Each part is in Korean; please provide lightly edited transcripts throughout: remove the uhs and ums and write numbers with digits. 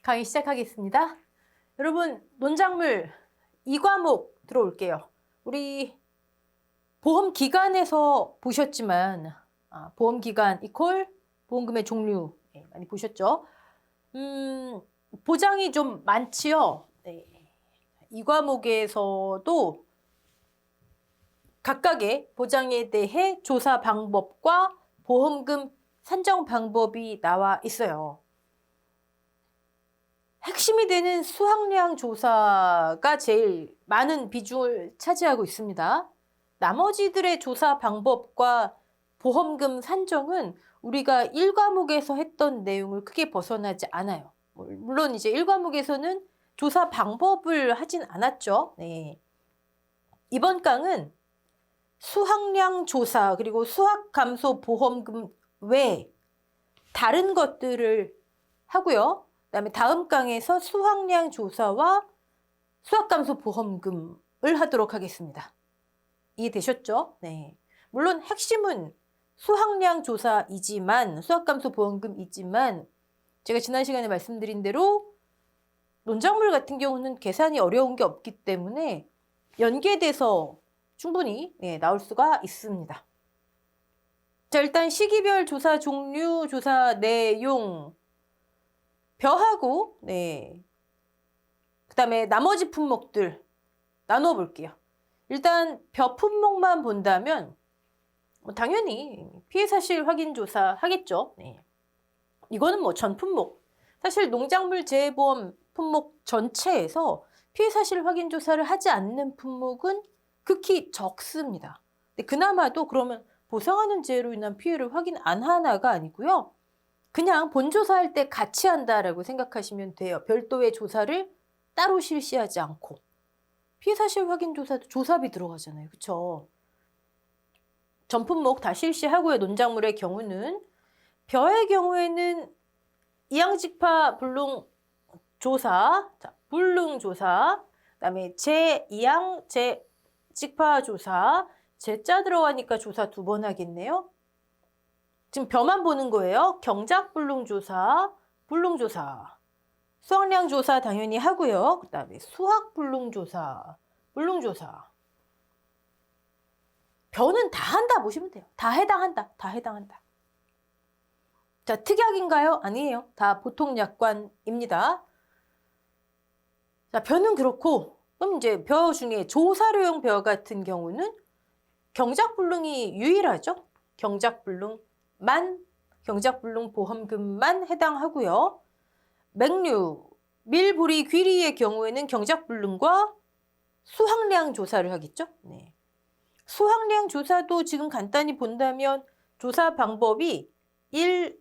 강의 시작하겠습니다. 여러분, 논작물 2과목 들어올게요. 우리 보험기간에서 보셨지만 보험기간 이퀄 보험금의 종류 많이 보셨죠? 보장이 좀 많지요. 네. 이 과목에서도 각각의 보장에 대해 조사 방법과 보험금 산정 방법이 나와 있어요. 핵심이 되는 수확량 조사가 제일 많은 비중을 차지하고 있습니다. 나머지들의 조사 방법과 보험금 산정은 우리가 1과목에서 했던 내용을 크게 벗어나지 않아요. 물론 이제 1과목에서는 조사 방법을 하진 않았죠. 네. 이번 강은 수확량 조사 그리고 수확감소 보험금 외에 다른 것들을 하고요. 그다음에 다음 강에서 수확량 조사와 수확감소 보험금을 하도록 하겠습니다. 이해되셨죠? 네. 물론 핵심은 수확량 조사이지만 수확감소 보험금이지만 제가 지난 시간에 말씀드린 대로 논작물 같은 경우는 계산이 어려운 게 없기 때문에 연계돼서 충분히 나올 수가 있습니다. 자, 일단 시기별 조사 종류, 조사 내용 벼하고 그다음에 나머지 품목들 나눠 볼게요. 일단 벼 품목만 본다면 당연히 피해 사실 확인 조사 하겠죠. 이거는 전 품목. 사실 농작물 재해보험 품목 전체에서 피해 사실 확인 조사를 하지 않는 품목은 극히 적습니다. 근데 그나마도 그러면 보상하는 재해로 인한 피해를 확인 안 하나가 아니고요. 그냥 본조사할 때 같이 한다라고 생각하시면 돼요. 별도의 조사를 따로 실시하지 않고. 피해 사실 확인 조사도 조사비 들어가잖아요. 그쵸? 전 품목 다 실시하고요. 논작물의 경우는. 벼의 경우에는 이양직파 불능 조사, 불능 조사, 그다음에 재이양 재직파 조사, 재자 들어가니까 조사 2번 하겠네요. 지금 벼만 보는 거예요. 경작 불능 조사, 불능 조사. 수확량 조사 당연히 하고요. 그다음에 수확 불능 조사, 불능 조사. 벼는 다 한다 보시면 돼요. 다 해당한다. 다 해당한다. 자, 특약인가요? 아니에요. 다 보통 약관입니다. 자, 벼는 그렇고 그럼 이제 벼 중에 조사료용 벼 같은 경우는 경작불능이 유일하죠. 경작불능 보험금만 해당하고요. 맹류, 밀, 보리, 귀리의 경우에는 경작불능과 수확량 조사를 하겠죠. 수확량 조사도 지금 간단히 본다면 조사 방법이 1,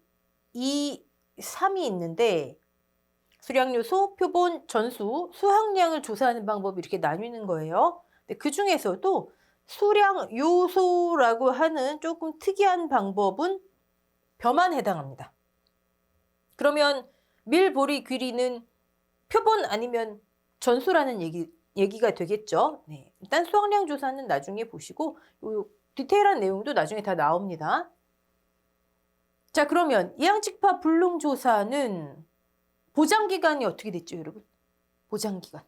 2, 3이 있는데 수량요소, 표본, 전수, 수확량을 조사하는 방법이 이렇게 나뉘는 거예요. 근데 그 중에서도 수량 요소라고 하는 조금 특이한 방법은 벼만 해당합니다. 그러면 밀, 보리, 귀리는 표본 아니면 전수라는 얘기가 되겠죠. 일단 수확량 조사는 나중에 보시고 요 디테일한 내용도 나중에 다 나옵니다. 자, 그러면 이양직파 불능 조사는 보장기간이 어떻게 됐죠, 여러분? 보장기간.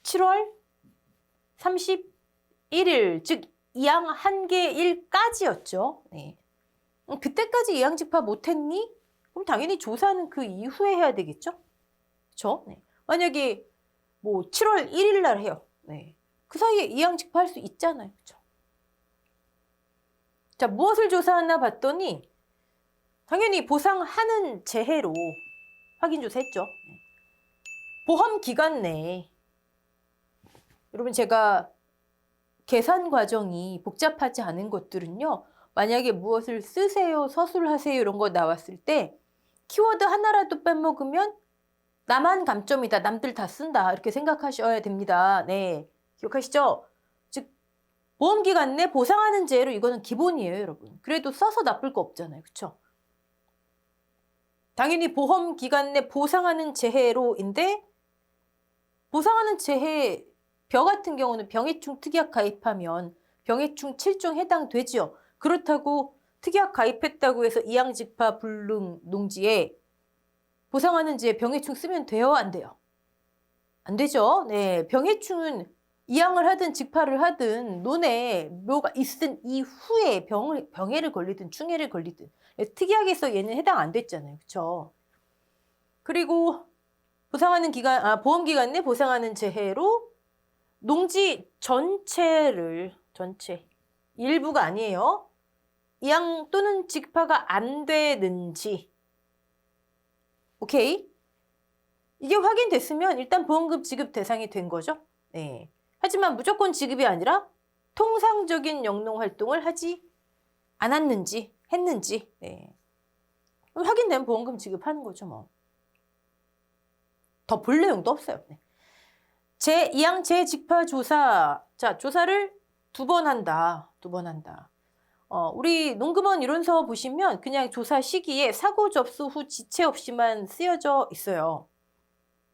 7월 31일, 즉 이양 한계일까지였죠. 그때까지 이양직파 못했니? 그럼 당연히 조사는 그 이후에 해야 되겠죠? 그렇죠? 만약에 7월 1일 날 해요. 그 사이에 이양직파 할 수 있잖아요. 그렇죠? 자, 무엇을 조사하나 봤더니 당연히 보상하는 재해로 확인 조사했죠. 보험 기간 내에 여러분 제가 계산 과정이 복잡하지 않은 것들은요. 만약에 무엇을 쓰세요, 서술하세요 이런 거 나왔을 때 키워드 하나라도 빼먹으면 나만 감점이다, 남들 다 쓴다 이렇게 생각하셔야 됩니다. 기억하시죠? 즉 보험 기간 내 보상하는 재해로 이거는 기본이에요, 여러분. 그래도 써서 나쁠 거 없잖아요. 그렇죠? 당연히 보험 기간 내 보상하는 재해로인데 보상하는 재해 벼 같은 경우는 병해충 특약 가입하면 병해충 7종 해당되죠. 그렇다고 특약 가입했다고 해서 이양직파 불능 농지에 보상하는지에 병해충 쓰면 돼요? 안 돼요? 안 되죠. 네, 병해충은 이양을 하든 직파를 하든 논에 묘가 있은 이후에 병해를 걸리든 충해를 걸리든 특이하게 해서 얘는 해당 안 됐잖아요. 그렇죠? 그리고 보상하는 기간, 보험기간 내 보상하는 재해로 농지 전체 일부가 아니에요. 이양 또는 직파가 안 되는지. 오케이. 이게 확인됐으면 일단 보험금 지급 대상이 된 거죠. 네. 하지만 무조건 지급이 아니라 통상적인 영농 활동을 하지 않았는지 했는지 네. 확인되면 보험금 지급하는 거죠. 뭐. 더 볼 내용도 없어요. 네. 이양 재직파 조사. 자, 조사를 2번 한다. 우리 농금원 이론서 보시면 그냥 조사 시기에 사고 접수 후 지체 없이만 쓰여져 있어요.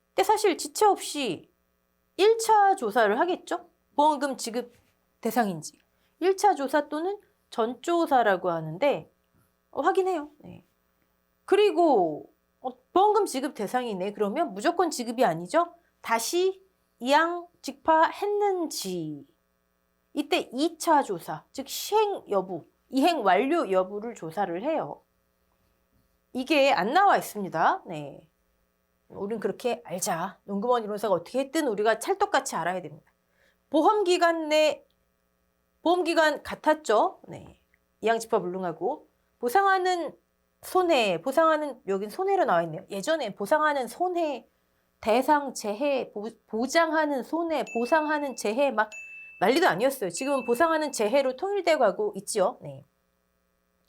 근데 사실 지체 없이 1차 조사를 하겠죠? 보험금 지급 대상인지. 1차 조사 또는 전조사라고 하는데 확인해요. 네. 그리고 보험금 지급 대상이네. 그러면 무조건 지급이 아니죠? 다시 이양 직파했는지. 이때 2차 조사, 즉 시행 여부, 이행 완료 여부를 조사를 해요. 이게 안 나와 있습니다. 네. 우린 그렇게 알자. 농금원 이론사가 어떻게 했든 우리가 찰떡같이 알아야 됩니다. 보험기간 같았죠. 네. 이양직파 불능하고 보상하는 손해, 여긴 손해로 나와 있네요. 예전에 보상하는 손해, 대상 재해, 보장하는 손해, 보상하는 재해 막 난리도 아니었어요. 지금 보상하는 재해로 통일돼 가고 있지요. 네.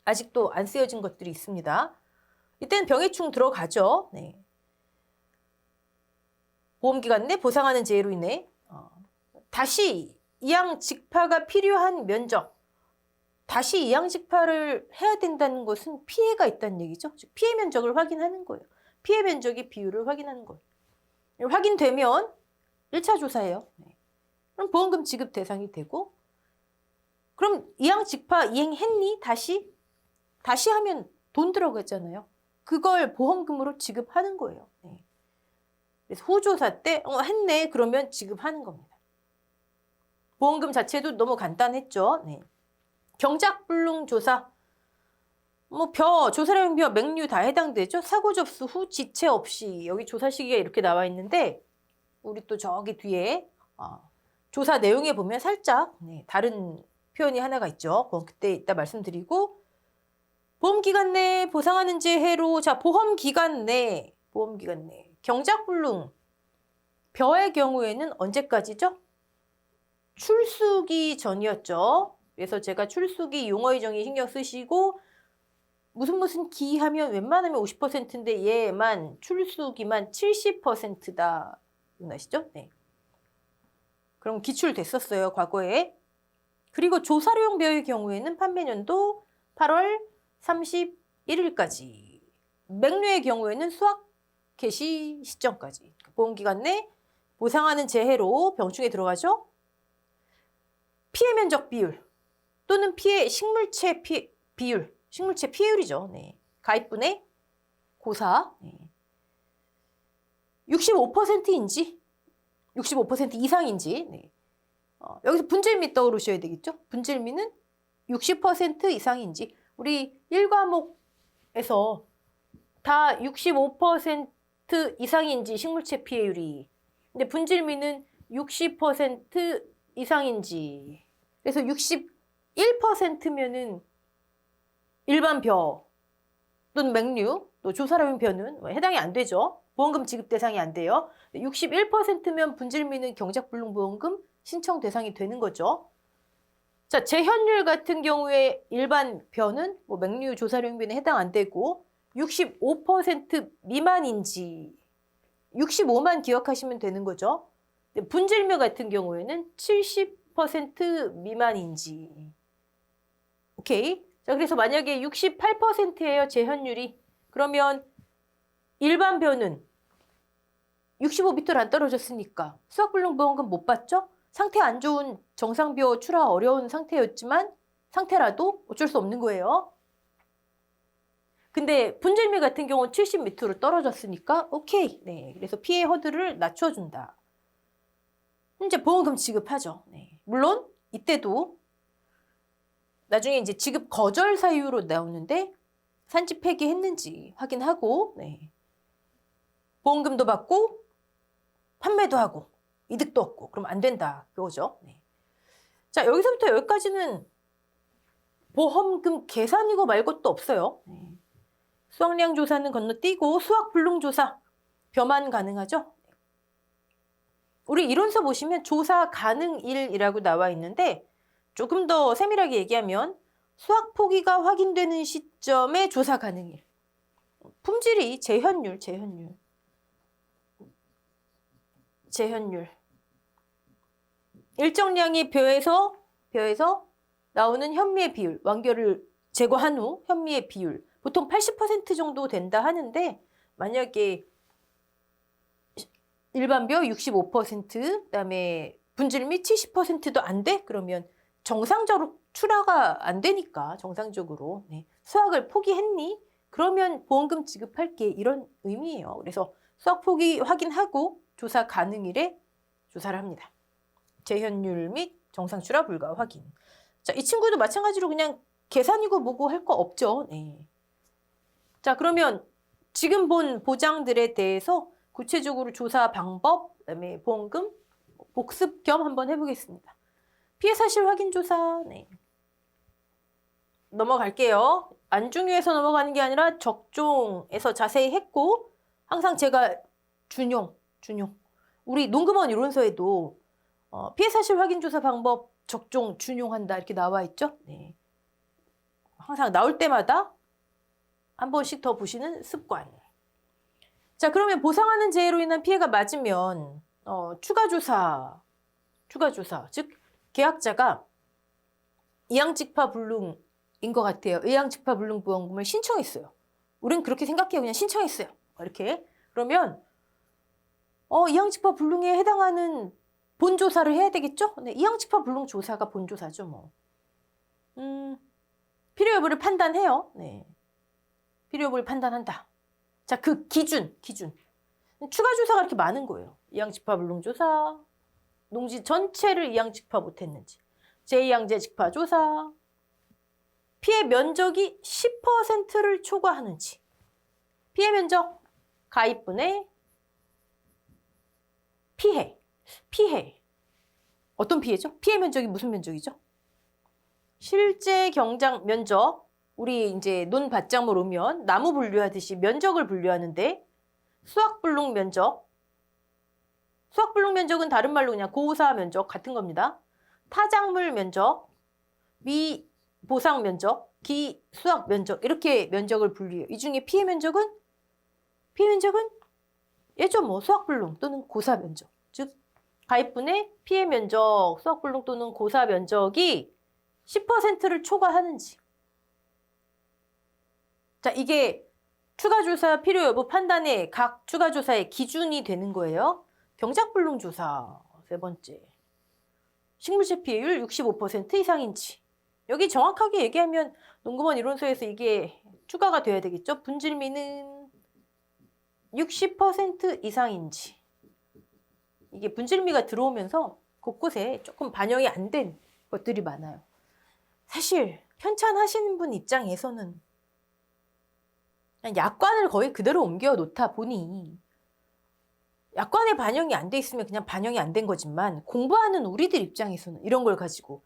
아직도 안 쓰여진 것들이 있습니다. 이때는 병해충 들어가죠. 네. 보험기간 내 보상하는 재해로 인해 다시 이양 직파가 필요한 면적, 다시 이양 직파를 해야 된다는 것은 피해가 있다는 얘기죠. 즉 피해 면적을 확인하는 거예요. 피해 면적의 비율을 확인하는 거예요. 확인되면 1차 조사예요. 네. 그럼 보험금 지급 대상이 되고 그럼 이양 직파 이행했니? 다시 하면 돈 들어가잖아요. 그걸 보험금으로 지급하는 거예요. 네. 그래서 후조사 때 했네 그러면 지급하는 겁니다. 보험금 자체도 너무 간단했죠. 네. 경작불능 조사 조사량 벼, 맹류 다 해당되죠. 사고 접수 후 지체 없이 여기 조사 시기가 이렇게 나와 있는데 우리 또 저기 뒤에 조사 내용에 보면 살짝 다른 표현이 하나가 있죠. 그때 이따 말씀드리고 보험기간 내 보상하는 재해로 보험기간 내 경작불능 벼의 경우에는 언제까지죠? 출수기 전이었죠. 그래서 제가 출수기 용어의 정의 신경 쓰시고 무슨 기 하면 웬만하면 50%인데 얘만 출수기만 70%다. 아시죠? 네. 그럼 기출됐었어요. 과거에. 그리고 조사료용 벼의 경우에는 판매년도 8월 31일까지. 맹류의 경우에는 수확 개시 시점까지. 보험기간 내 보상하는 재해로 병충해 들어가죠. 피해 면적 비율 또는 식물체 비율. 식물체 피해율이죠. 네. 가입분의 고사. 네. 65%인지 65% 이상인지 네. 여기서 분질미 떠오르셔야 되겠죠. 분질미는 60% 이상인지 우리 1과목에서 다 65% 이상인지 식물체 피해율이 근데 분질미는 60% 이상인지 그래서 61%면은 일반 벼 또는 맹류 또 조사료용 벼는 해당이 안 되죠. 보험금 지급 대상이 안 돼요. 61%면 분질미는 경작불능보험금 신청 대상이 되는 거죠. 자, 재현율 같은 경우에 일반 벼는 맹류 조사료용 벼는 해당 안 되고 65% 미만인지 65만 기억하시면 되는 거죠. 분질묘 같은 경우에는 70% 미만인지. 오케이. 자, 그래서 만약에 68%예요, 재현율이. 그러면 일반 벼는 65m를 안 떨어졌으니까 수확불능보험금 못 받죠? 상태 안 좋은 정상벼 출하 어려운 상태였지만 상태라도 어쩔 수 없는 거예요. 근데 분질미 같은 경우는 70 밑으로 떨어졌으니까 오케이. 네, 그래서 피해 허들을 낮춰준다. 이제 보험금 지급하죠. 네. 물론 이때도 나중에 이제 지급 거절 사유로 나오는데 산지 폐기했는지 확인하고 네. 보험금도 받고 판매도 하고 이득도 얻고 그럼 안 된다 그거죠. 네. 자, 여기서부터 여기까지는 보험금 계산이고 말 것도 없어요. 네. 수확량 조사는 건너뛰고 수확 불능 조사 변환 가능하죠. 우리 이론서 보시면 조사 가능일이라고 나와 있는데 조금 더 세밀하게 얘기하면 수확 포기가 확인되는 시점에 조사 가능일. 품질이 재현율. 일정량의 벼에서 나오는 현미의 비율, 완결을 제거한 후 현미의 비율 보통 80% 정도 된다 하는데 만약에 일반 벼 65%, 그다음에 분질미 70%도 안 돼? 그러면 정상적으로 출하가 안 되니까 정상적으로 네. 수확을 포기했니? 그러면 보험금 지급할게 이런 의미예요. 그래서 수확 포기 확인하고 조사 가능일에 조사를 합니다. 재현율 및 정상 출하 불가 확인. 자, 이 친구도 마찬가지로 그냥 계산이고 뭐고 할 거 없죠. 네. 자, 그러면 지금 본 보장들에 대해서 구체적으로 조사 방법, 그다음에 보험금, 복습 겸 한번 해보겠습니다. 피해 사실 확인 조사. 네. 넘어갈게요. 안중유에서 넘어가는 게 아니라 적종에서 자세히 했고 항상 제가 준용. 우리 농금원 이론서에도 피해 사실 확인 조사 방법 적종 준용한다 이렇게 나와 있죠. 네. 항상 나올 때마다 한 번씩 더 보시는 습관. 자, 그러면 보상하는 재해로 인한 피해가 맞으면 추가 조사, 즉 계약자가 이양직파 불능인 것 같아요. 이양직파 불능 보험금을 신청했어요. 우린 그렇게 생각해요. 그냥 신청했어요. 이렇게. 그러면 이양직파 불능에 해당하는 본조사를 해야 되겠죠? 네, 이양직파 불능 조사가 본조사죠. 뭐. 필요 여부를 판단해요. 네. 필요 여부를 판단한다. 자, 그 기준. 추가 조사가 이렇게 많은 거예요. 이양직파 불능 조사, 농지 전체를 이양직파 못했는지, 제2양제 직파 조사, 피해 면적이 10%를 초과하는지, 피해 면적, 가입분의 피해. 어떤 피해죠? 피해 면적이 무슨 면적이죠? 실제 경장 면적, 우리 이제 논밭작물 오면 나무 분류하듯이 면적을 분류하는데 수확불능 면적은 다른 말로 그냥 고사 면적 같은 겁니다. 타작물 면적, 미보상 면적, 기수확 면적 이렇게 면적을 분류해요. 이 중에 피해 면적은 예죠. 뭐 수확불능 또는 고사 면적, 즉 가입분의 피해 면적, 수확불능 또는 고사 면적이 10%를 초과하는지. 자, 이게 추가조사 필요 여부 판단의 각 추가조사의 기준이 되는 거예요. 경작불능 조사, 세 번째. 식물체 피해율 65% 이상인지. 여기 정확하게 얘기하면 농금원 이론서에서 이게 추가가 돼야 되겠죠. 분질미는 60% 이상인지. 이게 분질미가 들어오면서 곳곳에 조금 반영이 안 된 것들이 많아요. 사실 편찬하시는 분 입장에서는 약관을 거의 그대로 옮겨 놓다 보니 약관에 반영이 안 돼 있으면 그냥 반영이 안 된 거지만 공부하는 우리들 입장에서는 이런 걸 가지고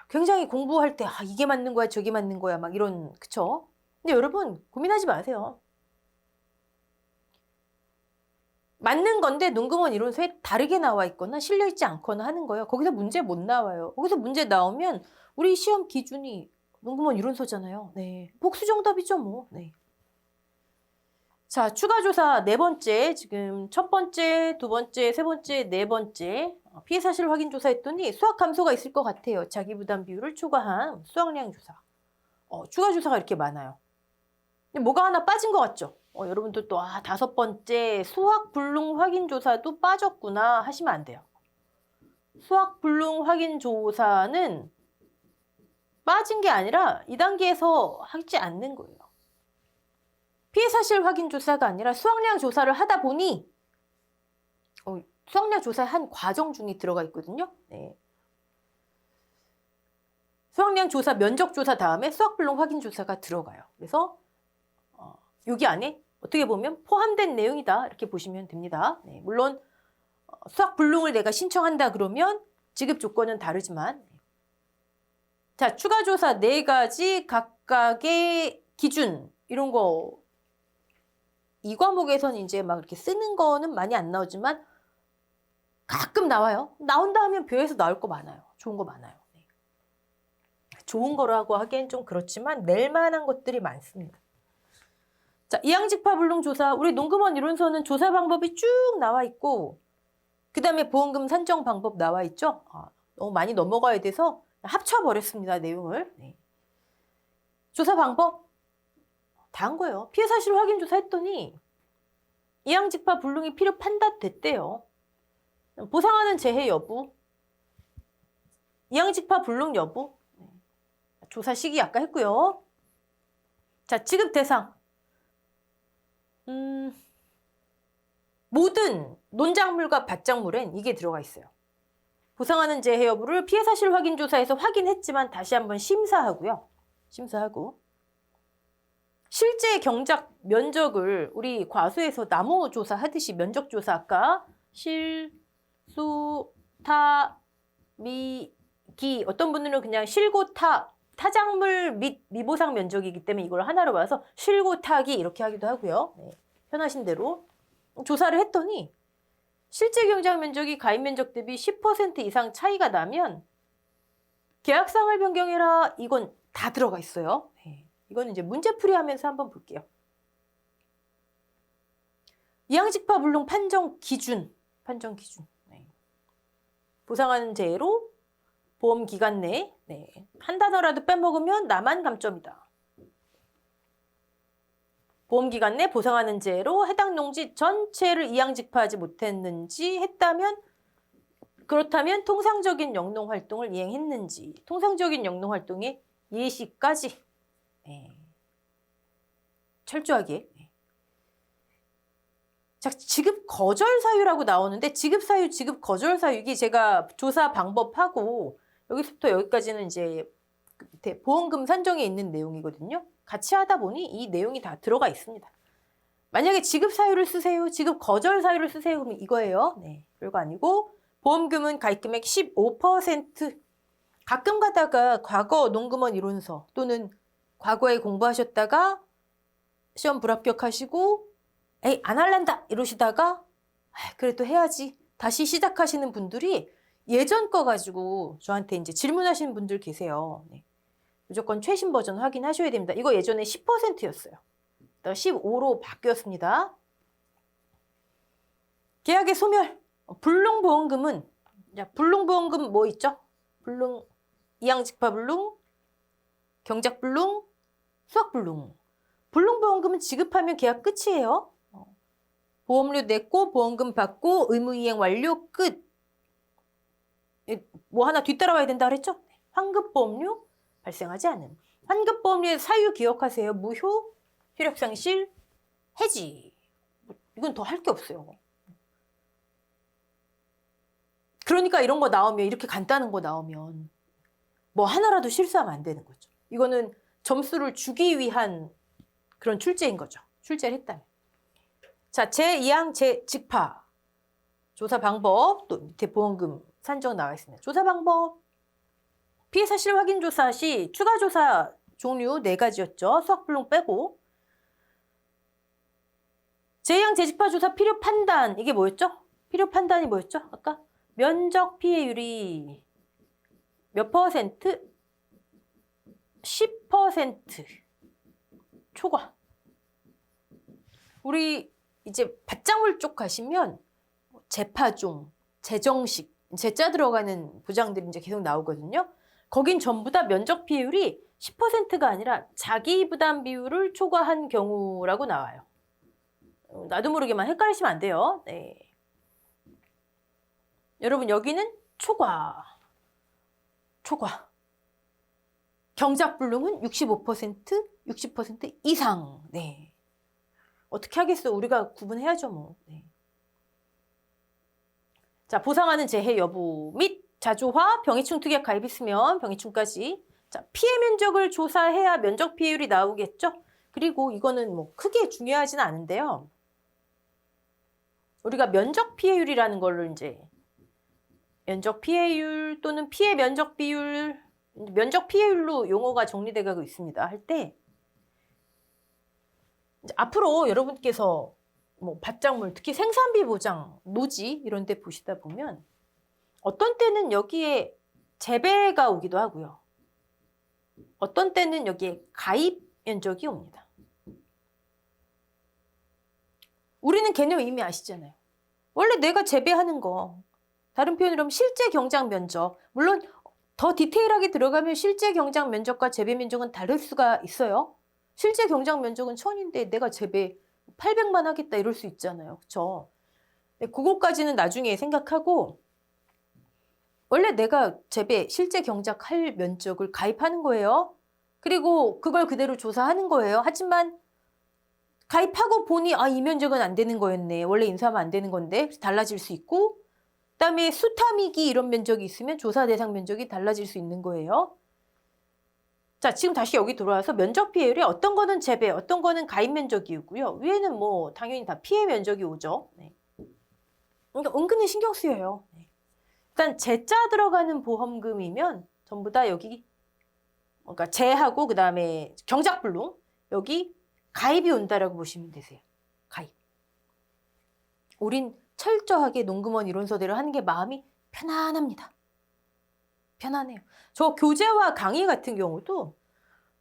굉장히 공부할 때 이게 맞는 거야 저게 맞는 거야 막 이런 그쵸? 근데 여러분 고민하지 마세요. 맞는 건데 농금원 이론서에 다르게 나와 있거나 실려있지 않거나 하는 거예요. 거기서 문제 못 나와요. 거기서 문제 나오면 우리 시험 기준이 농금원 이론서잖아요. 네. 복수 정답이죠, 뭐. 네. 자, 추가 조사 네 번째, 지금 첫 번째, 두 번째, 세 번째, 네 번째 피해 사실 확인 조사했더니 수확 감소가 있을 것 같아요. 자기 부담 비율을 초과한 수확량 조사. 추가 조사가 이렇게 많아요. 근데 뭐가 하나 빠진 것 같죠? 여러분들 또 다섯 번째 수확 불능 확인 조사도 빠졌구나 하시면 안 돼요. 수확 불능 확인 조사는 빠진 게 아니라 2단계에서 하지 않는 거예요. 피해 사실 확인 조사가 아니라 수확량 조사를 하다 보니 수확량 조사의 한 과정 중에 들어가 있거든요. 네. 수확량 조사, 면적 조사 다음에 수확불능 확인 조사가 들어가요. 그래서 여기 안에 어떻게 보면 포함된 내용이다 이렇게 보시면 됩니다. 네. 물론 수확불능을 내가 신청한다 그러면 지급 조건은 다르지만 자, 추가 조사 4가지 각각의 기준 이런 거 이 과목에서는 이제 막 이렇게 쓰는 거는 많이 안 나오지만 가끔 나와요. 나온다 하면 벼에서 나올 거 많아요. 좋은 거 많아요. 네. 좋은 거라고 하기엔 좀 그렇지만 낼 만한 것들이 많습니다. 자, 이양직파불능 조사. 우리 농금원 이론서는 조사 방법이 쭉 나와 있고 그 다음에 보험금 산정 방법 나와 있죠. 너무 많이 넘어가야 돼서 합쳐버렸습니다. 내용을. 네. 조사 방법 다 한 거예요. 피해 사실 확인 조사했더니 이양직파 불능이 필요 판단됐대요. 보상하는 재해 여부, 이양직파 불능 여부, 조사 시기 아까 했고요. 자, 지급 대상. 모든 논작물과 밭작물엔 이게 들어가 있어요. 보상하는 재해 여부를 피해 사실 확인 조사에서 확인했지만 다시 한번 심사하고요. 심사하고. 실제 경작 면적을 우리 과수에서 나무 조사 하듯이 면적 조사 아까 실, 수, 타, 미, 기 어떤 분들은 그냥 실고 타작물 및 미보상 면적이기 때문에 이걸 하나로 봐서 실고 타기 이렇게 하기도 하고요. 네, 편하신 대로 조사를 했더니 실제 경작 면적이 가입 면적 대비 10% 이상 차이가 나면 계약상을 변경해라. 이건 다 들어가 있어요. 네. 이건 이제 문제풀이 하면서 한번 볼게요. 이양직파 불능 판정 기준. 네. 보상하는 재해로 보험 기간 내에 한 단어라도 빼먹으면 나만 감점이다. 보험 기간 내 보상하는 재해로 해당 농지 전체를 이양직파하지 못했는지 했다면 그렇다면 통상적인 영농 활동을 이행했는지 통상적인 영농 활동의 예시까지 철저하게. 자, 지급 거절 사유라고 나오는데 지급 사유, 지급 거절 사유 이게 제가 조사 방법하고 여기서부터 여기까지는 이제 밑에 보험금 산정에 있는 내용이거든요. 같이 하다 보니 이 내용이 다 들어가 있습니다. 만약에 지급 사유를 쓰세요, 지급 거절 사유를 쓰세요 그러면 이거예요. 네, 별거 아니고 보험금은 가입금액 15% 가끔 가다가 과거 농금원 이론서 또는 과거에 공부하셨다가 시험 불합격하시고 에이 안 할란다 이러시다가 그래도 해야지 다시 시작하시는 분들이 예전 거 가지고 저한테 이제 질문하시는 분들 계세요. 네. 무조건 최신 버전 확인하셔야 됩니다. 이거 예전에 10%였어요. 15로 바뀌었습니다. 계약의 소멸. 불능보험금은 불능보험금 뭐 있죠? 불능, 이양직파불능, 경작불능, 수확불능. 불능보험금은 지급하면 계약 끝이에요. 보험료 냈고 보험금 받고 의무이행 완료 끝. 뭐 하나 뒤따라와야 된다 그랬죠? 환급보험료 발생하지 않은. 환급보험료의 사유 기억하세요. 무효, 효력상실, 해지. 이건 더 할 게 없어요. 그러니까 이런 거 나오면 이렇게 간단한 거 나오면 뭐 하나라도 실수하면 안 되는 거죠. 이거는 점수를 주기 위한 그런 출제인 거죠. 출제를 했다면. 자, 제2항 제직파 조사 방법 또 밑에 보험금 산정 나와 있습니다. 조사 방법 피해 사실 확인 조사 시 추가 조사 종류 4가지였죠. 수확불능 빼고 제2항 제직파 조사 필요 판단 이게 뭐였죠? 필요 판단이 뭐였죠? 아까 면적 피해율이 몇 퍼센트? 10% 초과. 우리 이제 밭작물 쪽 가시면 재파종, 재정식, 재자 들어가는 보장들이 이제 계속 나오거든요. 거긴 전부 다 면적 피해율이 10%가 아니라 자기 부담 비율을 초과한 경우라고 나와요. 나도 모르게만 헷갈리시면 안 돼요. 네. 여러분 여기는 초과. 경작불능은 65%, 60% 이상. 네. 어떻게 하겠어? 우리가 구분해야죠, 뭐. 네. 자, 보상하는 재해 여부 및 자조화, 병해충 특약 가입했으면 병해충까지. 자, 피해 면적을 조사해야 면적 피해율이 나오겠죠? 그리고 이거는 뭐 크게 중요하진 않은데요. 우리가 면적 피해율이라는 걸로 이제 면적 피해율 또는 피해 면적 비율, 면적 피해율로 용어가 정리되고 있습니다. 할 때 앞으로 여러분께서 뭐 밭작물, 특히 생산비 보장, 노지 이런 데 보시다 보면 어떤 때는 여기에 재배가 오기도 하고요. 어떤 때는 여기에 가입 면적이 옵니다. 우리는 개념 이미 아시잖아요. 원래 내가 재배하는 거, 다른 표현으로 하면 실제 경작 면적, 물론 더 디테일하게 들어가면 실제 경작 면적과 재배 면적은 다를 수가 있어요. 실제 경작 면적은 1000인데 내가 재배 800만 하겠다 이럴 수 있잖아요. 그렇죠? 그거까지는 나중에 생각하고 원래 내가 재배, 실제 경작할 면적을 가입하는 거예요. 그리고 그걸 그대로 조사하는 거예요. 하지만 가입하고 보니 이 면적은 안 되는 거였네. 원래 인수하면 안 되는 건데 달라질 수 있고 그다음에 수타미기 이런 면적이 있으면 조사 대상 면적이 달라질 수 있는 거예요. 자, 지금 다시 여기 돌아와서 면적 피해율이 어떤 거는 재배, 어떤 거는 가입 면적이고요. 위에는 뭐 당연히 다 피해 면적이 오죠. 네. 그러니까 은근히 신경 쓰여요. 네. 일단 재자 들어가는 보험금이면 전부 다 여기 그러니까 재하고 그다음에 경작불능 여기 가입이 온다라고 보시면 되세요. 가입. 우린 철저하게 농금원 이론서대로 하는 게 마음이 편안합니다. 편안해요. 저 교재와 강의 같은 경우도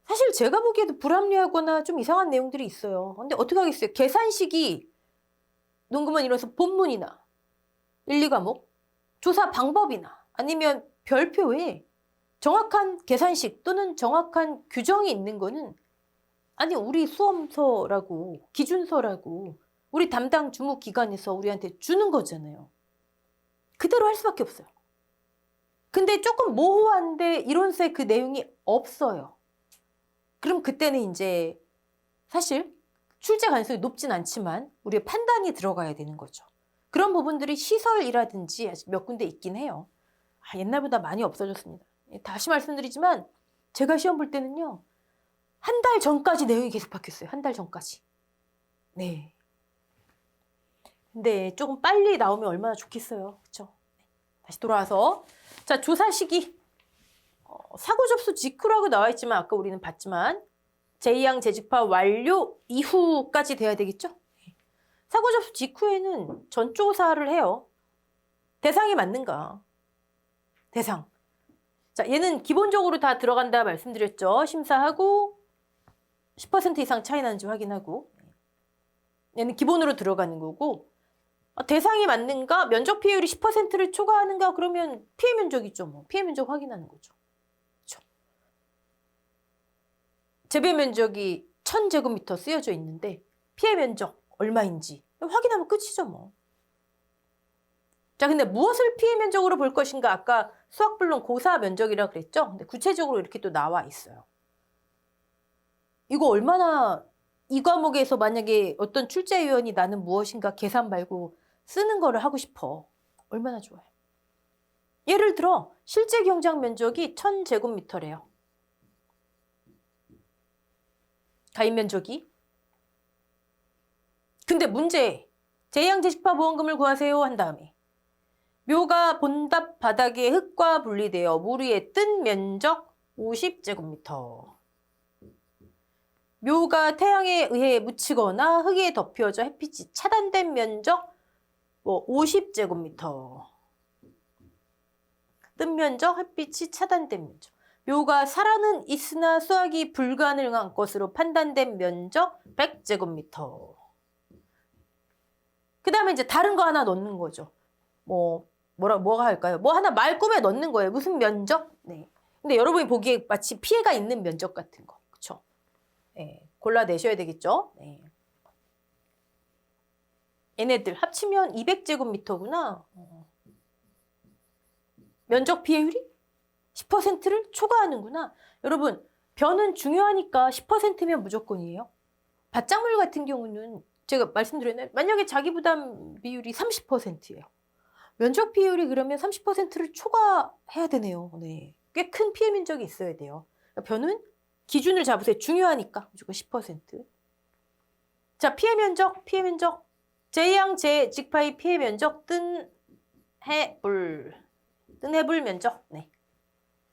사실 제가 보기에도 불합리하거나 좀 이상한 내용들이 있어요. 근데 어떻게 하겠어요? 계산식이 농금원 이론서 본문이나 1, 2과목, 조사 방법이나 아니면 별표에 정확한 계산식 또는 정확한 규정이 있는 거는 아니 우리 수험서라고 기준서라고 우리 담당 주무기관에서 우리한테 주는 거잖아요. 그대로 할 수밖에 없어요. 근데 조금 모호한데 이론서에 그 내용이 없어요. 그럼 그때는 이제 사실 출제 가능성이 높진 않지만 우리의 판단이 들어가야 되는 거죠. 그런 부분들이 시설이라든지 아직 몇 군데 있긴 해요. 옛날보다 많이 없어졌습니다. 다시 말씀드리지만 제가 시험 볼 때는요. 한 달 전까지 내용이 계속 바뀌었어요. 한 달 전까지. 네. 근데 조금 빨리 나오면 얼마나 좋겠어요. 그렇죠? 다시 돌아와서 자 조사 시기 사고 접수 직후라고 나와 있지만 아까 우리는 봤지만 제2항 재집화 완료 이후까지 돼야 되겠죠? 사고 접수 직후에는 전조사를 해요. 대상이 맞는가? 대상. 자, 얘는 기본적으로 다 들어간다 말씀드렸죠. 심사하고 10% 이상 차이 나는지 확인하고 얘는 기본으로 들어가는 거고 대상이 맞는가? 면적 피해율이 10%를 초과하는가? 그러면 피해 면적이죠. 뭐. 피해 면적 확인하는 거죠. 그렇죠? 재배 면적이 1000제곱미터 쓰여져 있는데 피해 면적 얼마인지 확인하면 끝이죠. 뭐. 자, 근데 무엇을 피해 면적으로 볼 것인가? 아까 수학불론 고사 면적이라 그랬죠? 근데 구체적으로 이렇게 또 나와 있어요. 이거 얼마나 이 과목에서 만약에 어떤 출제위원이 나는 무엇인가 계산 말고 쓰는 거를 하고 싶어. 얼마나 좋아요. 예를 들어 실제 경작 면적이 1000제곱미터래요. 가입 면적이. 근데 문제. 제2항 재집화 보험금을 구하세요 한 다음에 묘가 본답 바닥에 흙과 분리되어 물 위에 뜬 면적 50제곱미터. 묘가 태양에 의해 묻히거나 흙에 덮여져 햇빛이 차단된 면적 50제곱미터. 뜬 면적, 햇빛이 차단된 면적. 묘가 살아는 있으나 수확이 불가능한 것으로 판단된 면적 100제곱미터. 그 다음에 이제 다른 거 하나 넣는 거죠. 뭐가 할까요? 뭐 하나 말꿈에 넣는 거예요. 무슨 면적? 네. 근데 여러분이 보기에 마치 피해가 있는 면적 같은 거. 그쵸? 네. 골라내셔야 되겠죠? 네. 얘네들 합치면 200제곱미터구나. 면적 피해율이 10%를 초과하는구나. 여러분, 변은 중요하니까 10%면 무조건이에요. 밭작물 같은 경우는 제가 말씀드렸나요? 만약에 자기 부담 비율이 30%예요. 면적 비율이 그러면 30%를 초과해야 되네요. 네. 꽤 큰 피해 면적이 있어야 돼요. 변은 기준을 잡으세요. 중요하니까 무조건 10%. 자, 피해 면적. 제양 제직파의 피해 면적 뜬 해불 면적. 네.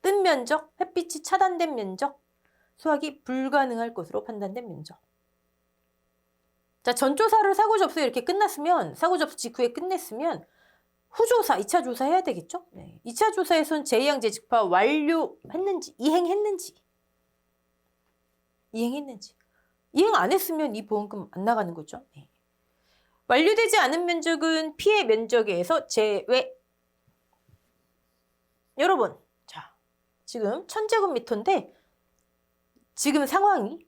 뜬 면적, 햇빛이 차단된 면적, 수확이 불가능할 것으로 판단된 면적. 자, 전조사를 사고 접수 이렇게 끝났으면, 사고 접수 직후에 끝냈으면 후조사, 2차 조사 해야 되겠죠? 네. 2차 조사에선 제양 제직파 완료했는지, 이행했는지. 이행 안 했으면 이 보험금 안 나가는 거죠. 네. 완료되지 않은 면적은 피해 면적에서 제외. 여러분, 자, 지금 1000제곱미터인데 지금 상황이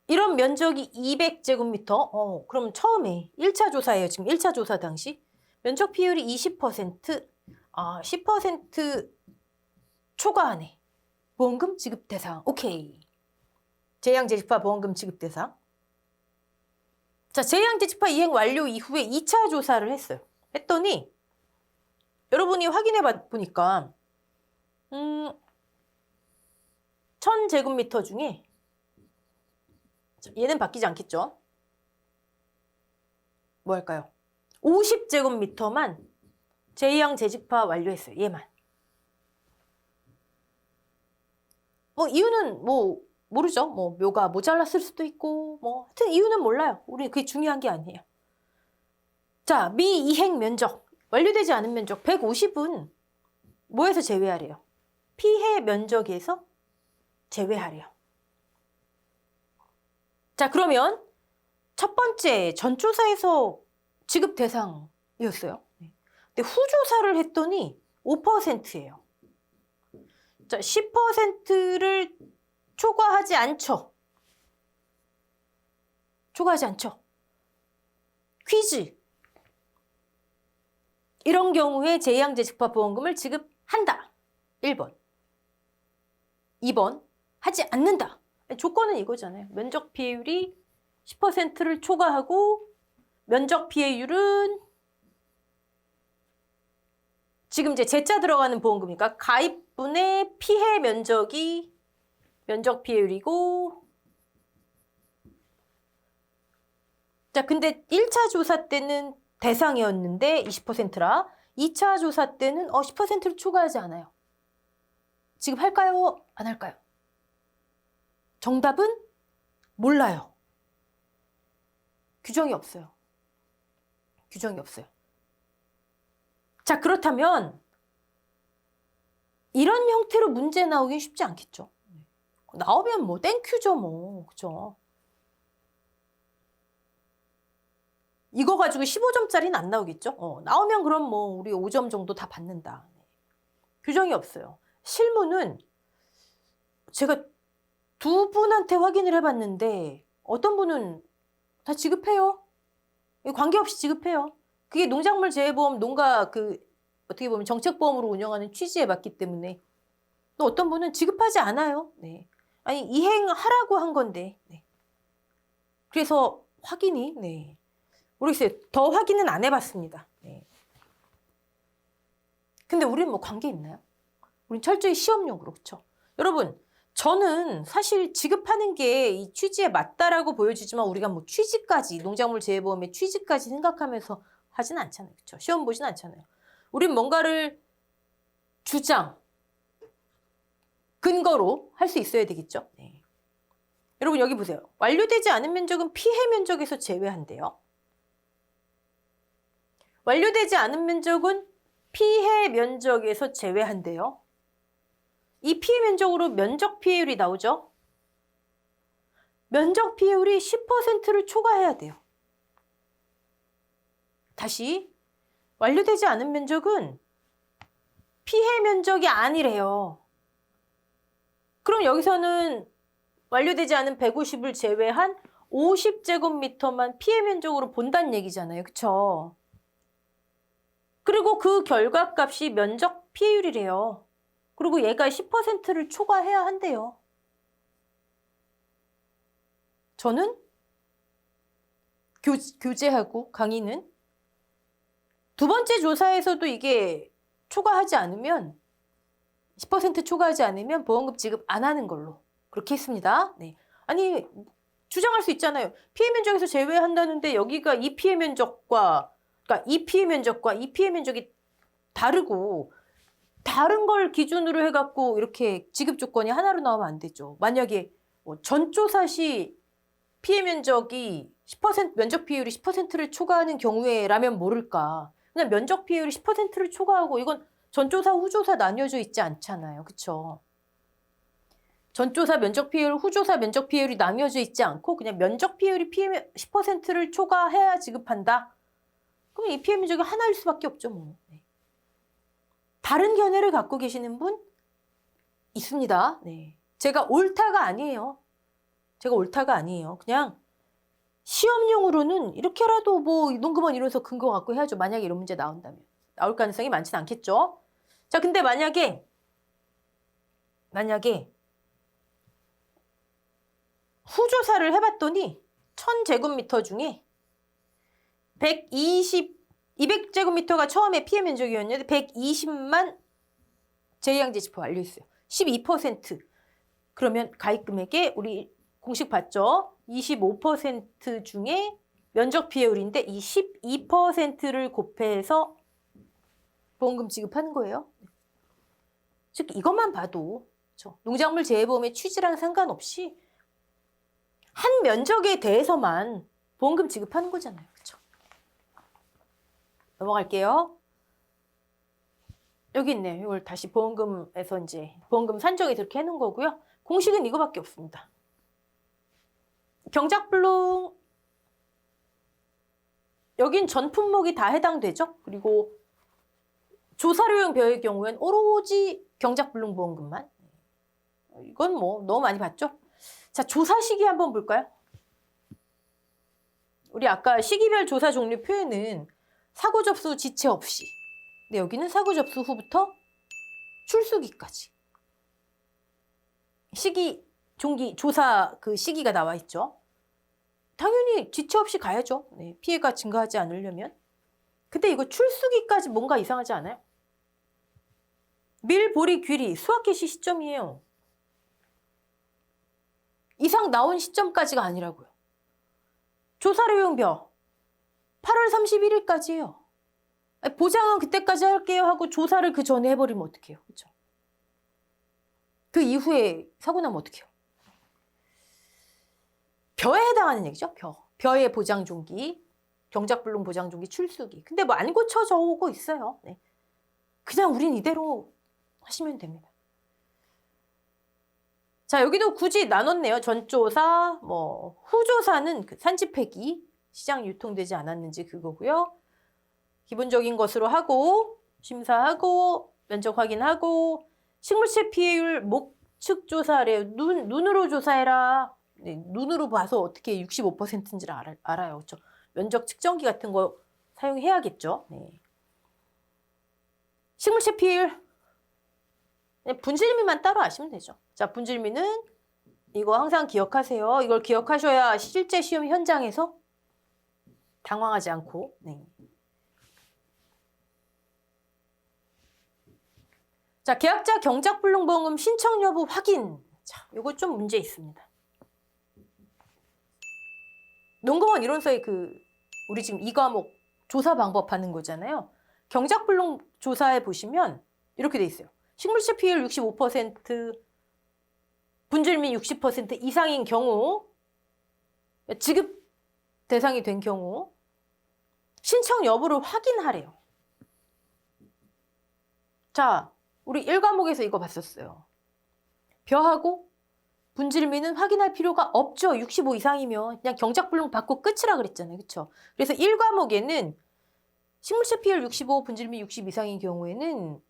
이런 면적이 200제곱미터. 그럼 처음에 1차 조사예요. 지금 1차 조사 당시 면적 비율이 20%, 10% 초과하네. 보험금 지급 대상. 오케이. 제양제직파 보험금 지급 대상. 자, 제양제직파 이행 완료 이후에 2차 조사를 했어요. 했더니 여러분이 확인해 보니까 1000제곱미터 중에 얘는 바뀌지 않겠죠? 뭐 할까요? 50제곱미터만 제양 제직파 완료했어요. 얘만. 뭐 이유는 뭐 모르죠. 뭐 묘가 모자랐을 수도 있고 뭐 하여튼 이유는 몰라요. 우리 그게 중요한 게 아니에요. 자, 미이행 면적. 완료되지 않은 면적 150은 뭐에서 제외하래요? 피해 면적에서 제외하래요. 자, 그러면 첫 번째 전조사에서 지급 대상이었어요. 근데 후조사를 했더니 5%예요. 자, 10%를 초과하지 않죠. 퀴즈. 이런 경우에 제양제직파 보험금을 지급한다. 1번. 2번. 하지 않는다. 조건은 이거잖아요. 면적 피해율이 10%를 초과하고 면적 피해율은 지금 이제 제자 들어가는 보험금이니까 가입분의 피해 면적이 면적 피해율이고, 자, 근데 1차 조사 때는 대상이었는데 20%라 2차 조사 때는 10%를 초과하지 않아요. 지급할까요? 안 할까요? 정답은 몰라요. 규정이 없어요. 자, 그렇다면 이런 형태로 문제 나오긴 쉽지 않겠죠. 나오면 뭐 땡큐죠 뭐. 그죠? 이거 가지고 15점짜리는 안 나오겠죠? 나오면 그럼 뭐 우리 5점 정도 다 받는다. 규정이 없어요. 실무는 제가 두 분한테 확인을 해봤는데 어떤 분은 다 지급해요. 관계없이 지급해요. 그게 농작물 재해보험 농가 어떻게 보면 정책보험으로 운영하는 취지에 맞기 때문에 또 어떤 분은 지급하지 않아요. 네. 아니 이행하라고 한 건데. 네. 그래서 확인이 모르겠어요. 더 확인은 안 해봤습니다. 네. 근데 우리는 뭐 관계 있나요? 우린 철저히 시험용으로. 그렇죠? 여러분, 저는 사실 지급하는 게 이 취지에 맞다라고 보여지지만 우리가 뭐 취지까지, 농작물 재해보험의 취지까지 생각하면서 하진 않잖아요. 그렇죠? 시험 보진 않잖아요. 우린 뭔가를 주장, 근거로 할 수 있어야 되겠죠? 네. 여러분 여기 보세요. 완료되지 않은 면적은 피해 면적에서 제외한대요. 완료되지 않은 면적은 피해 면적에서 제외한대요. 이 피해 면적으로 면적 피해율이 나오죠? 면적 피해율이 10%를 초과해야 돼요. 다시 완료되지 않은 면적은 피해 면적이 아니래요. 그럼 여기서는 완료되지 않은 150을 제외한 50제곱미터만 피해 면적으로 본다는 얘기잖아요. 그쵸? 그리고 그 결과값이 면적 피해율이래요. 그리고 얘가 10%를 초과해야 한대요. 교재하고 강의는. 두 번째 조사에서도 이게 초과하지 않으면 10% 초과하지 않으면 보험금 지급 안 하는 걸로 그렇게 했습니다. 네. 아니 주장할 수 있잖아요. 피해 면적에서 제외한다는데 여기가 이 피해 면적과 그러니까 이 피해 면적과 이 피해 면적이 다르고 다른 걸 기준으로 해갖고 이렇게 지급 조건이 하나로 나오면 안 되죠. 만약에 뭐 전조사 시 피해 면적이 10% 면적 비율이 10%를 초과하는 경우에라면 모를까. 그냥 면적 비율이 10%를 초과하고 이건 전조사 후조사 나뉘어져 있지 않잖아요. 그쵸? 전조사 면적 비율, 후조사 면적 비율이 나뉘어져 있지 않고 그냥 면적 비율이 피해 10%를 초과해야 지급한다. 그럼 이 피해 면적이 하나일 수밖에 없죠. 뭐. 네. 다른 견해를 갖고 계시는 분 있습니다. 네. 제가 옳다가 아니에요. 제가 옳다가 아니에요. 그냥 시험용으로는 이렇게라도 뭐 논금원 이론서 근거 갖고 해야죠. 만약에 이런 문제 나온다면. 나올 가능성이 많지는 않겠죠. 자, 근데 만약에 후조사를 해봤더니 1000제곱미터 중에 200제곱미터가 처음에 피해 면적이었는데 120만 재량제치포 완료했어요. 12%. 그러면 가입금액에 우리 공식 봤죠? 25% 중에 면적 비율인데 이 12%를 곱해서 보험금 지급하는 거예요. 즉 이것만 봐도 그렇죠? 농작물 재해보험의 취지랑 상관없이 한 면적에 대해서만 보험금 지급하는 거잖아요. 그렇죠? 넘어갈게요. 여기 있네요. 이걸 다시 보험금에서 이제 보험금 산정에 이렇게 해놓은 거고요. 공식은 이거밖에 없습니다. 경작불능 여긴 전 품목이 다 해당되죠. 그리고 조사료용 벼의 경우엔 오로지 경작불능보험금만. 이건 뭐 너무 많이 봤죠. 자, 조사 시기 한번 볼까요? 우리 아까 시기별 조사 종류 표에는 사고 접수 지체 없이. 근데 여기는 사고 접수 후부터 출수기까지. 시기, 종기, 조사 그 시기가 나와 있죠. 당연히 지체 없이 가야죠. 네, 피해가 증가하지 않으려면. 근데 이거 출수기까지 뭔가 이상하지 않아요? 밀, 보리, 귀리, 수확 개시 시점이에요. 이상 나온 시점까지가 아니라고요. 조사료용 벼 8월 31일까지예요. 보장은 그때까지 할게요 하고 조사를 그 전에 해버리면 어떡해요. 그렇죠? 그 이후에 사고 나면 어떡해요. 벼에 해당하는 얘기죠. 벼의 보장종기, 경작불능 보장종기 출수기. 근데 뭐 안 고쳐져 오고 있어요. 네. 그냥 우린 이대로 하시면 됩니다. 자, 여기도 굳이 나눴네요. 전조사, 뭐 후조사는 그 산지 폐기, 시장 유통되지 않았는지 그거고요. 기본적인 것으로 하고 심사하고 면적 확인하고 식물체 피해율 목측 조사래요. 눈으로 조사해라. 네, 눈으로 봐서 어떻게 65%인지를 알아요. 그렇죠? 면적 측정기 같은 거 사용해야겠죠. 네. 식물체 피해율 분질미만 따로 아시면 되죠. 자, 분질미는 이거 항상 기억하세요. 이걸 기억하셔야 실제 시험 현장에서 당황하지 않고. 네. 자, 계약자 경작불능보험금 신청 여부 확인. 자, 이거 좀 문제 있습니다. 농공원 이론서에 우리 지금 이 과목 조사 방법 하는 거잖아요. 경작불능 조사에 보시면 이렇게 돼 있어요. 식물체 피해율 65%, 분질미 60% 이상인 경우, 지급 대상이 된 경우 신청 여부를 확인하래요. 자, 우리 1과목에서 이거 봤었어요. 벼하고 분질미는 확인할 필요가 없죠. 65 이상이면 그냥 경작불능 받고 끝이라 그랬잖아요. 그렇죠? 그래서 1과목에는 식물체 피해율 65, 분질미 60 이상인 경우에는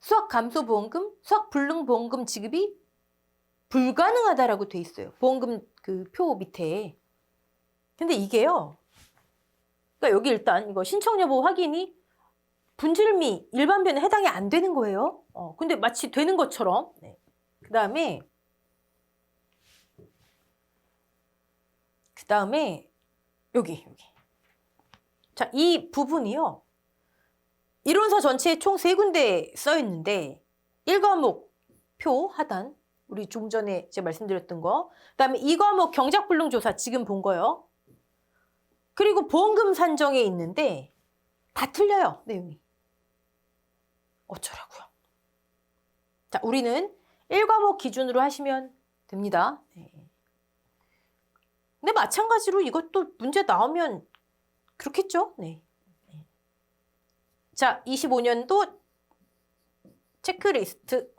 수확 감소 보험금, 수확 불능 보험금 지급이 불가능하다라고 돼 있어요. 보험금 그 표 밑에. 근데 이게요. 그러니까 여기 일단 이거 신청 여부 확인이 분질미 일반변에 해당이 안 되는 거예요. 근데 마치 되는 것처럼. 네. 그다음에 여기. 자, 이 부분이요. 이론서 전체에 총 3군데 써 있는데 1과목 표 하단, 우리 좀 전에 제가 말씀드렸던 거, 그다음에 2과목 경작불능조사 지금 본 거요. 그리고 보험금 산정에 있는데 다 틀려요, 내용이. 어쩌라고요. 자, 우리는 1과목 기준으로 하시면 됩니다. 네. 근데 마찬가지로 이것도 문제 나오면 그렇겠죠? 네. 자, 25년도 체크리스트.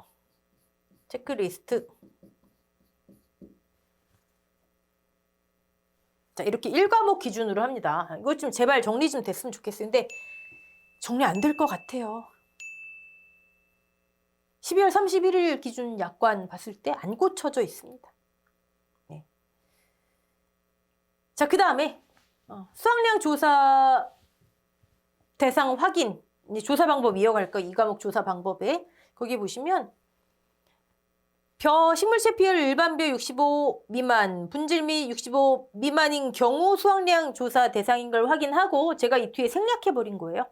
자, 이렇게 1과목 기준으로 합니다. 이거 좀 제발 정리 좀 됐으면 좋겠어요. 근데 정리 안 될 것 같아요. 12월 31일 기준 약관 봤을 때 안 고쳐져 있습니다. 네. 자, 그 다음에 수학량 조사 대상 확인, 조사 방법 이어갈 거, 2과목 조사 방법에 거기 보시면 식물체 피해율 일반별 65 미만, 분질 및 65 미만인 경우 수확량 조사 대상인 걸 확인하고 제가 이 뒤에 생략해버린 거예요.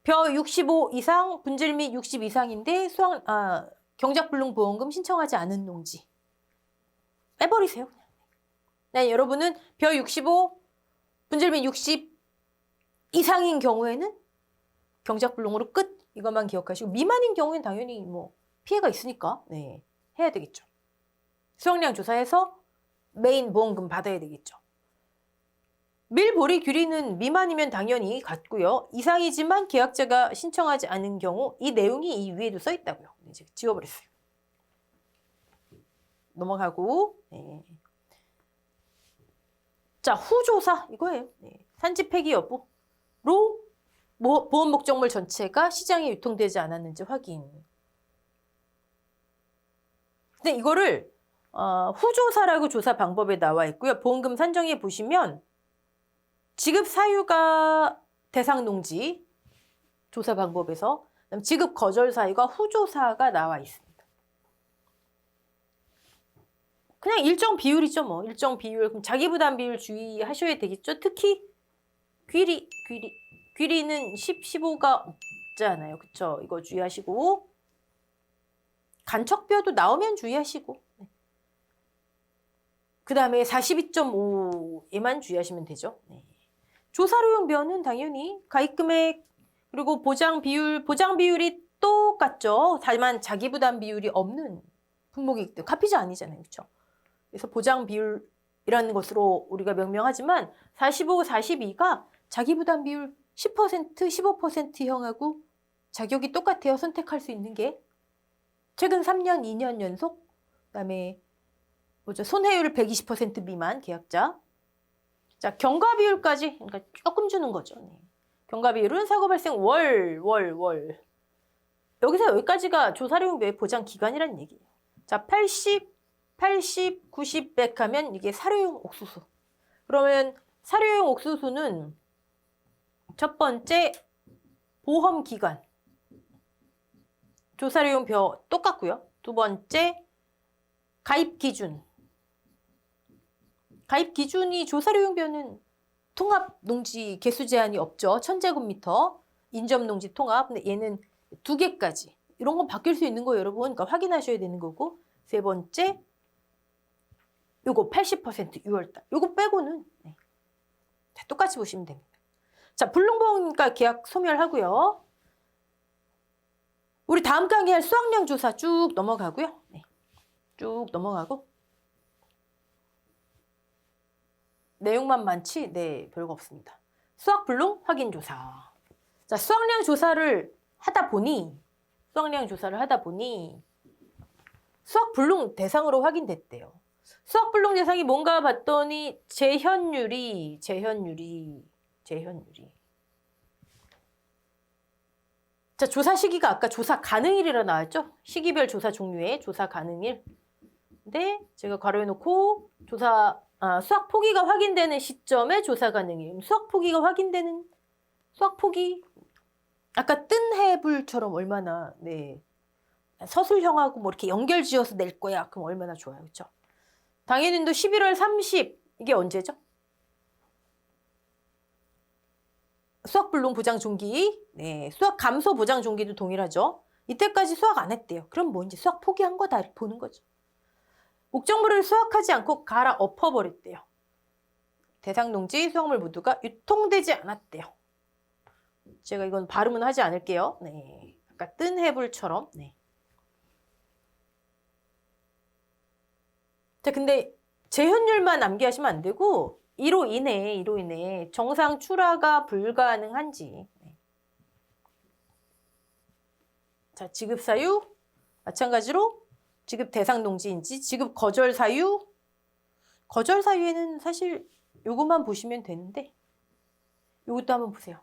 벼 65 이상, 분질 및 60 이상인데 경작불능보험금 신청하지 않은 농지. 빼버리세요. 그냥. 네, 여러분은 벼 65, 분질 및 60 이상인 경우에는 경작불능으로 끝. 이것만 기억하시고, 미만인 경우에는 당연히 뭐 피해가 있으니까 네, 해야 되겠죠. 수확량 조사해서 메인 보험금 받아야 되겠죠. 밀보리 규리는 미만이면 당연히 같고요. 이상이지만 계약자가 신청하지 않은 경우 이 내용이 이 위에도 써 있다고요. 이제 지워버렸어요. 넘어가고 네. 자, 후조사 이거예요. 네. 산지 폐기 여부로 보험 목적물 전체가 시장에 유통되지 않았는지 확인. 근데 이거를 후조사라고 조사 방법에 나와 있고요. 보험금 산정에 보시면 지급 사유가 대상 농지 조사 방법에서 지급 거절 사유가 후조사가 나와 있습니다. 그냥 일정 비율이죠, 뭐. 일정 비율. 그럼 자기 부담 비율 주의하셔야 되겠죠. 특히 귀리는 10, 15가 없잖아요. 그쵸? 이거 주의하시고. 간척뼈도 나오면 주의하시고. 그 다음에 42.5에만 주의하시면 되죠. 네. 조사료용 벼는 당연히 가입금액 그리고 보장 비율이 똑같죠. 다만 자기 부담 비율이 없는 품목이기 때문에 카피자 아니잖아요. 그렇죠? 그래서 보장 비율이라는 것으로 우리가 명명하지만 45, 42가 자기 부담 비율 10%, 15%형하고 자격이 똑같아요. 선택할 수 있는 게. 최근 3년, 2년 연속, 그다음에 손해율 120% 미만 계약자. 자, 경과 비율까지, 그러니까 조금 주는 거죠. 네. 경과 비율은 사고 발생 월. 여기서 여기까지가 조사료용배 보장 기간이라는 얘기예요. 자, 80, 90, 100 하면 이게 사료용 옥수수. 그러면 사료용 옥수수는 첫 번째 보험 기간. 조사료용 벼 똑같고요. 두 번째 가입 기준. 가입 기준이 조사료용 벼는 통합 농지 개수 제한이 없죠. 1000제곱미터 인접 농지 통합. 근데 얘는 2개까지. 이런 건 바뀔 수 있는 거예요, 여러분. 그러니까 확인하셔야 되는 거고. 세 번째 요거 80% 6월달. 요거 빼고는 네. 자, 똑같이 보시면 됩니다. 자, 불능보험가 계약 소멸하고요. 우리 다음 강의 할 수확량 조사 쭉 넘어가고요. 네. 쭉 넘어가고. 내용만 많지? 네, 별거 없습니다. 수학 불능 확인 조사. 자, 수확량 조사를 하다 보니 수학 불능 대상으로 확인됐대요. 수학 불능 대상이 뭔가 봤더니 재현율이. 자, 조사 시기가 아까 조사 가능일이라 나왔죠? 시기별 조사 종류의 조사 가능일. 근데 제가 괄호해놓고 수학 포기가 확인되는 시점에 조사 가능일. 수학 포기가 확인되는 수학 포기 아까 뜬 해불처럼 얼마나 네 서술형하고 뭐 이렇게 연결지어서 낼 거야. 그럼 얼마나 좋아요, 그렇죠? 당연히도 11월 30 이게 언제죠? 수학 불능 보장 종기, 네, 수학 감소 보장 종기도 동일하죠. 이때까지 수학 안 했대요. 그럼 뭐 이제 수학 포기한 거다 이렇게 보는 거죠. 목적물을 수확하지 않고 갈아 엎어버렸대요. 대상 농지 수확물 모두가 유통되지 않았대요. 제가 이건 발음은 하지 않을게요. 네, 아까 뜬 해불처럼. 네. 자, 근데 재현율만 암기하시면 안 되고 이로 인해 정상 출하가 불가능한지. 네. 자, 지급 사유 마찬가지로 지급 대상 농지인지 지급 거절 사유. 거절 사유에는 사실 요것만 보시면 되는데 요것도 한번 보세요.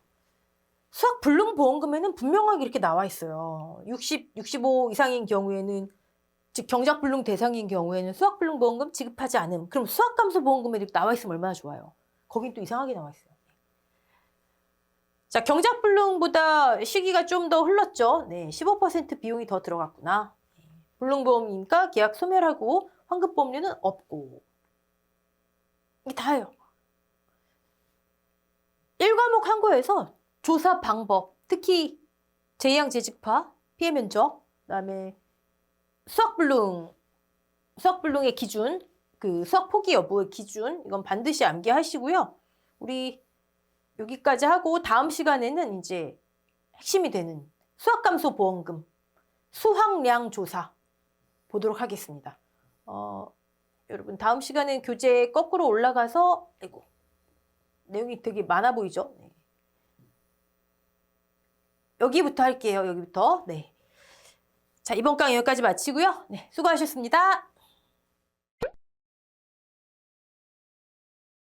수학 불능 보험금에는 분명하게 이렇게 나와 있어요. 60, 65 이상인 경우에는, 즉 경작 불능 대상인 경우에는 수학 불능 보험금 지급하지 않음. 그럼 수학 감소 보험금에 이렇게 나와 있으면 얼마나 좋아요. 거긴 또 이상하게 나와 있어요. 자, 경작 불능보다 시기가 좀 더 흘렀죠. 네, 15% 비용이 더 들어갔구나. 불능보험이니까 계약 소멸하고 환급보험료는 없고. 이게 다예요. 1과목 한 거에서 조사 방법, 특히 재량 재직파, 피해 면적, 그다음에 수학 불능의 기준, 그 수학 포기 여부의 기준, 이건 반드시 암기하시고요. 우리 여기까지 하고 다음 시간에는 이제 핵심이 되는 수학 감소 보험금, 수확량 조사 보도록 하겠습니다. 여러분 다음 시간에 교재 거꾸로 올라가서 아이고 내용이 되게 많아 보이죠? 네. 여기부터 할게요. 여기부터. 네. 자, 이번 강의 여기까지 마치고요. 네, 수고하셨습니다.